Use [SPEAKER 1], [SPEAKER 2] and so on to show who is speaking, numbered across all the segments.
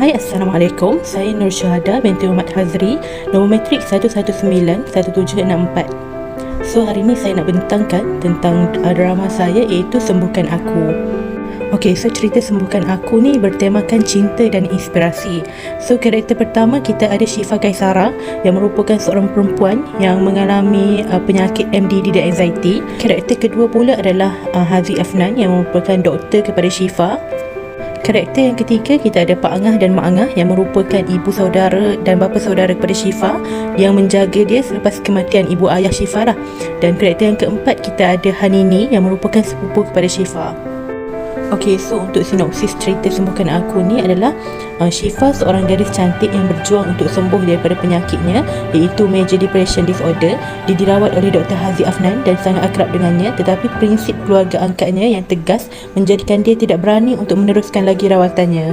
[SPEAKER 1] Hai, Assalamualaikum. Saya Nur Syuhada binti Muhammad Hazri, nombor matrik 1191764. So, hari ni saya nak bentangkan tentang drama saya iaitu Sembuhkan Aku. Okey, so cerita Sembuhkan Aku ni bertemakan cinta dan inspirasi. So, karakter pertama kita ada Syifa Kaisara yang merupakan seorang perempuan yang mengalami penyakit MDD dan anxiety. Karakter kedua pula adalah Haziq Afnan yang merupakan doktor kepada Syifa. Karakter yang ketiga kita ada Pak Angah dan Mak Angah yang merupakan ibu saudara dan bapa saudara kepada Syifa yang menjaga dia selepas kematian ibu ayah Syifa lah. Dan karakter yang keempat kita ada Hanini yang merupakan sepupu kepada Syifa. Okey, so untuk sinopsis cerita Sembuhkan Aku ni adalah Syifa seorang gadis cantik yang berjuang untuk sembuh daripada penyakitnya iaitu Major Depression Disorder. Dia dirawat oleh Dr. Haziq Afnan dan sangat akrab dengannya, tetapi prinsip keluarga angkatnya yang tegas menjadikan dia tidak berani untuk meneruskan lagi rawatannya.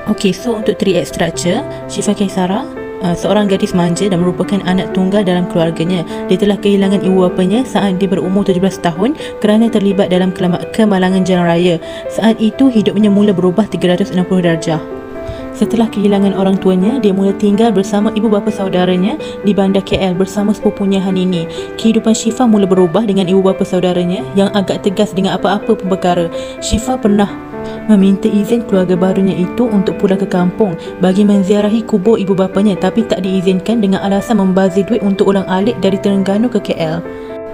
[SPEAKER 1] Okey, so untuk 3 act structure, Syifa Kaisara seorang gadis manja dan merupakan anak tunggal dalam keluarganya. Dia telah kehilangan ibu bapanya saat dia berumur 17 tahun kerana terlibat dalam kemalangan jalan raya. Saat itu hidupnya mula berubah 360 darjah. Setelah kehilangan orang tuanya, dia mula tinggal bersama ibu bapa saudaranya di bandar KL bersama sepupunya Hanini. Kehidupan Syifa mula berubah dengan ibu bapa saudaranya yang agak tegas dengan apa-apa pun perkara. Syifa pernah meminta izin keluarga barunya itu untuk pulang ke kampung bagi menziarahi kubur ibu bapanya, tapi tak diizinkan dengan alasan membazir duit untuk ulang-alik dari Terengganu ke KL.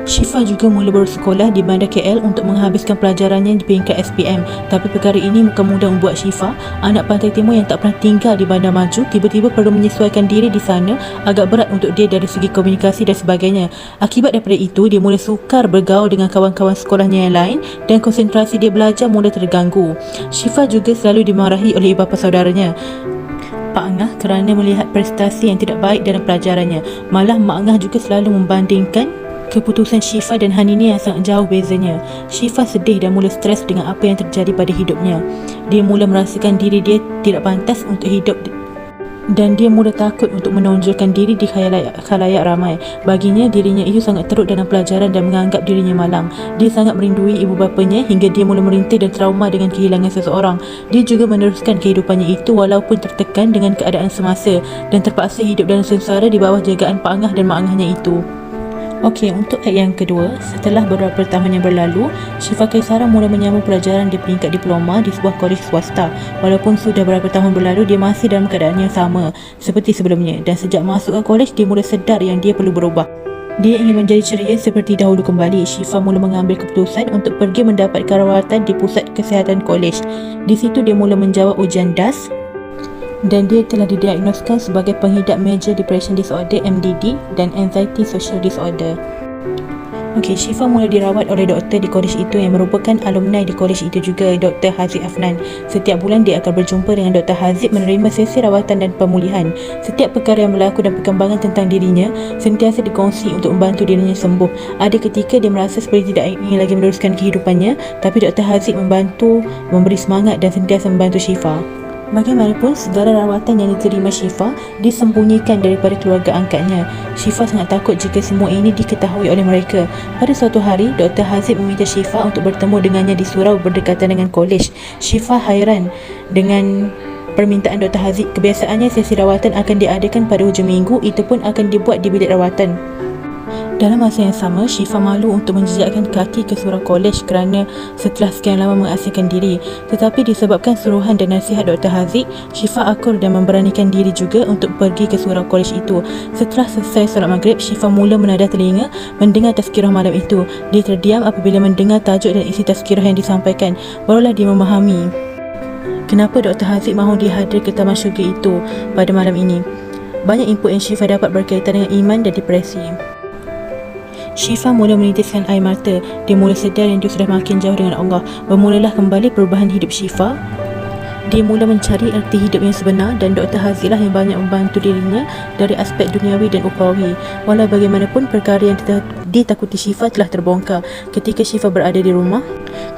[SPEAKER 1] Syifa juga mula bersekolah di bandar KL untuk menghabiskan pelajarannya di peringkat SPM, tapi perkara ini bukan mudah membuat Syifa, anak Pantai Timur yang tak pernah tinggal di Bandar Maju, tiba-tiba perlu menyesuaikan diri di sana. Agak berat untuk dia dari segi komunikasi dan sebagainya. Akibat daripada itu, dia mula sukar bergaul dengan kawan-kawan sekolahnya yang lain dan konsentrasi dia belajar mula terganggu. Syifa juga selalu dimarahi oleh bapa saudaranya, Pak Angah, kerana melihat prestasi yang tidak baik dalam pelajarannya. Malah Mak Angah juga selalu membandingkan keputusan Syifa dan Hanini yang sangat jauh bezanya. Syifa sedih dan mula stres dengan apa yang terjadi pada hidupnya. Dia mula merasakan diri dia tidak pantas untuk hidup dan dia mula takut untuk menonjolkan diri di khalayak ramai. Baginya, dirinya itu sangat teruk dalam pelajaran dan menganggap dirinya malang. Dia sangat merindui ibu bapanya hingga dia mula merintih dan trauma dengan kehilangan seseorang. Dia juga meneruskan kehidupannya itu walaupun tertekan dengan keadaan semasa dan terpaksa hidup dalam sengsara di bawah jagaan Pak Angah dan Mak Angahnya itu. Okey, untuk act yang kedua, setelah beberapa tahun yang berlalu, Syifa Kaisara mula menyambung pelajaran di peringkat diploma di sebuah kolej swasta. Walaupun sudah beberapa tahun berlalu, dia masih dalam keadaan yang sama seperti sebelumnya, dan sejak masuk ke kolej, dia mula sedar yang dia perlu berubah. Dia ingin menjadi ceria seperti dahulu kembali. Syifa mula mengambil keputusan untuk pergi mendapatkan rawatan di pusat kesihatan kolej. Di situ dia mula menjawab ujian DAS dan dia telah didiagnoskan sebagai pengidap Major Depression Disorder MDD dan Anxiety Social Disorder. Okey, Syifa mula dirawat oleh doktor di kolej itu yang merupakan alumni di kolej itu juga, Dr. Haziq Afnan. Setiap bulan dia akan berjumpa dengan Dr. Haziq menerima sesi rawatan dan pemulihan. Setiap perkara yang berlaku dan perkembangan tentang dirinya sentiasa dikongsi untuk membantu dirinya sembuh. Ada ketika dia merasa seperti tidak ingin lagi meneruskan kehidupannya, tapi Dr. Haziq membantu, memberi semangat dan sentiasa membantu Syifa. Bagaimanapun, segala rawatan yang diterima Syifa disembunyikan daripada keluarga angkatnya. Syifa sangat takut jika semua ini diketahui oleh mereka. Pada suatu hari, Dr. Haziq meminta Syifa untuk bertemu dengannya di surau berdekatan dengan kolej. Syifa hairan dengan permintaan Dr. Haziq. Kebiasaannya sesi rawatan akan diadakan pada hujung minggu, itu pun akan dibuat di bilik rawatan. Dalam masa yang sama, Syifa malu untuk menjejakkan kaki ke surau kolej kerana setelah sekian lama mengasingkan diri. Tetapi disebabkan suruhan dan nasihat Dr. Haziq, Syifa akur dan memberanikan diri juga untuk pergi ke surau kolej itu. Setelah selesai solat maghrib, Syifa mula menadah telinga mendengar tazkirah malam itu. Dia terdiam apabila mendengar tajuk dan isi tazkirah yang disampaikan. Barulah dia memahami kenapa Dr. Haziq mahu dihadir ke Taman Syurga itu pada malam ini. Banyak input yang Syifa dapat berkaitan dengan iman dan depresi. Syifa mula menitiskan air mata. Dia mula sedar yang dia sudah makin jauh dengan Allah. Bermulalah kembali perubahan hidup Syifa. Dia mula mencari erti hidup yang sebenar dan Dr. Haziq lah yang banyak membantu dirinya dari aspek duniawi dan ukhrawi. Walau bagaimanapun, perkara yang ditakuti Syifa telah terbongkar. Ketika Syifa berada di rumah,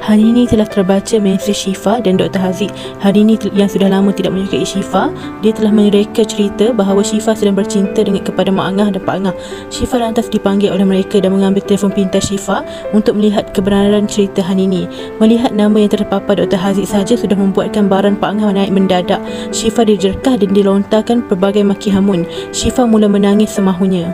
[SPEAKER 1] Hari ini telah terbaca mesej Syifa dan Dr. Haziq. Hari ini yang sudah lama tidak menyukai Syifa, dia telah mereka cerita bahawa Syifa sedang bercinta dengan kepada Mak Angah dan Pak Angah. Syifa lantas dipanggil oleh mereka dan mengambil telefon pintar Syifa untuk melihat kebenaran cerita hari ini. Melihat nama yang terpapar Dr. Haziq saja sudah membuatkan baran Pak Angah naik mendadak. Syifa dijerkah dan dilontarkan pelbagai maki hamun. Syifa mula menangis semahunya.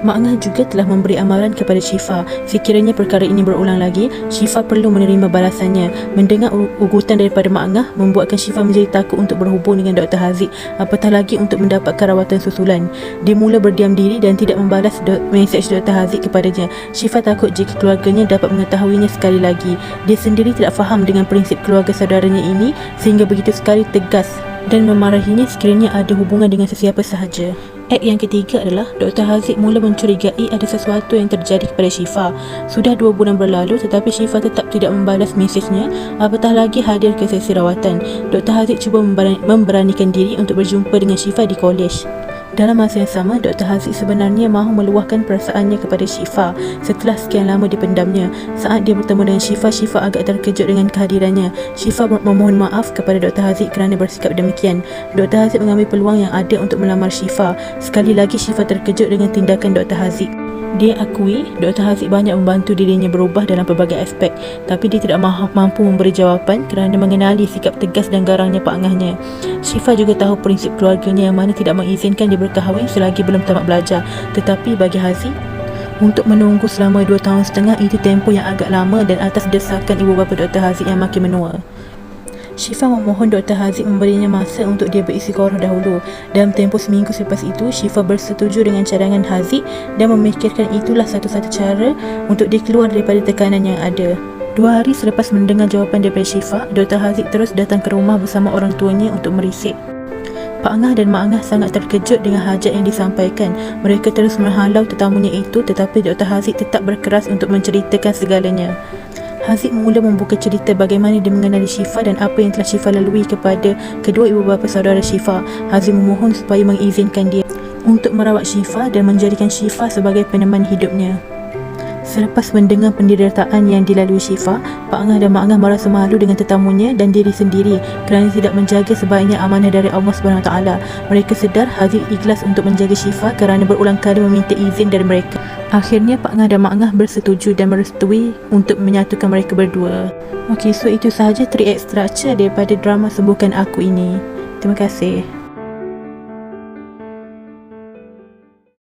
[SPEAKER 1] Mak Angah juga telah memberi amaran kepada Syifa. Sekiranya perkara ini berulang lagi, Syifa perlu menerima balasannya. Mendengar ugutan daripada Mak Angah membuatkan Syifa menjadi takut untuk berhubung dengan Dr. Haziq, apatah lagi untuk mendapatkan rawatan susulan. Dia mula berdiam diri dan tidak membalas mesej Dr. Haziq kepadanya. Syifa takut jika keluarganya dapat mengetahuinya sekali lagi. Dia sendiri tidak faham dengan prinsip keluarga saudaranya ini sehingga begitu sekali tegas dan memarahinya sekiranya ada hubungan dengan sesiapa sahaja. Yang ketiga adalah Dr. Haziq mula mencurigai ada sesuatu yang terjadi kepada Syifa. Sudah 2 bulan berlalu tetapi Syifa tetap tidak membalas mesejnya, apatah lagi hadir ke sesi rawatan. Dr. Haziq cuba memberanikan diri untuk berjumpa dengan Syifa di kolej. Dalam masa yang sama, Dr. Haziq sebenarnya mahu meluahkan perasaannya kepada Syifa setelah sekian lama dipendamnya. Saat dia bertemu dengan Syifa, Syifa agak terkejut dengan kehadirannya. Syifa memohon maaf kepada Dr. Haziq kerana bersikap demikian. Dr. Haziq mengambil peluang yang ada untuk melamar Syifa. Sekali lagi Syifa terkejut dengan tindakan Dr. Haziq. Dia akui Dr. Haziq banyak membantu dirinya berubah dalam pelbagai aspek, tapi dia tidak mampu memberi jawapan kerana mengenali sikap tegas dan garangnya Pak Angahnya. Syifa juga tahu prinsip keluarganya yang mana tidak mengizinkan dia berkahwin selagi belum tamat belajar. Tetapi bagi Haziq, untuk menunggu selama 2 tahun setengah itu tempoh yang agak lama dan atas desakan ibu bapa Dr. Haziq yang makin menua. Syifa memohon Dr. Haziq memberinya masa untuk dia beristikharah dahulu. Dalam tempoh seminggu selepas itu, Syifa bersetuju dengan cadangan Haziq dan memikirkan itulah satu-satu cara untuk dia keluar daripada tekanan yang ada. 2 hari selepas mendengar jawapan daripada Syifa, Dr. Haziq terus datang ke rumah bersama orang tuanya untuk merisik. Pak Angah dan Mak Angah sangat terkejut dengan hajat yang disampaikan. Mereka terus menghalau tetamunya itu, tetapi Dr. Haziq tetap berkeras untuk menceritakan segalanya. Haziq mula membuka cerita bagaimana dia mengenali Syifa dan apa yang telah Syifa lalui kepada kedua ibu bapa saudara Syifa. Haziq memohon supaya mengizinkan dia untuk merawat Syifa dan menjadikan Syifa sebagai peneman hidupnya. Selepas mendengar penderitaan yang dilalui Syifa, Pak Angah dan Mak Angah merasa malu dengan tetamunya dan diri sendiri kerana tidak menjaga sebaiknya amanah dari Allah SWT. Mereka sedar Haziq ikhlas untuk menjaga Syifa kerana berulang kali meminta izin dari mereka. Akhirnya Pak Angah dan Mak Angah bersetuju dan merestui untuk menyatukan mereka berdua. Okey, so itu sahaja 3 extra daripada drama Sembuhkan Aku ini. Terima kasih.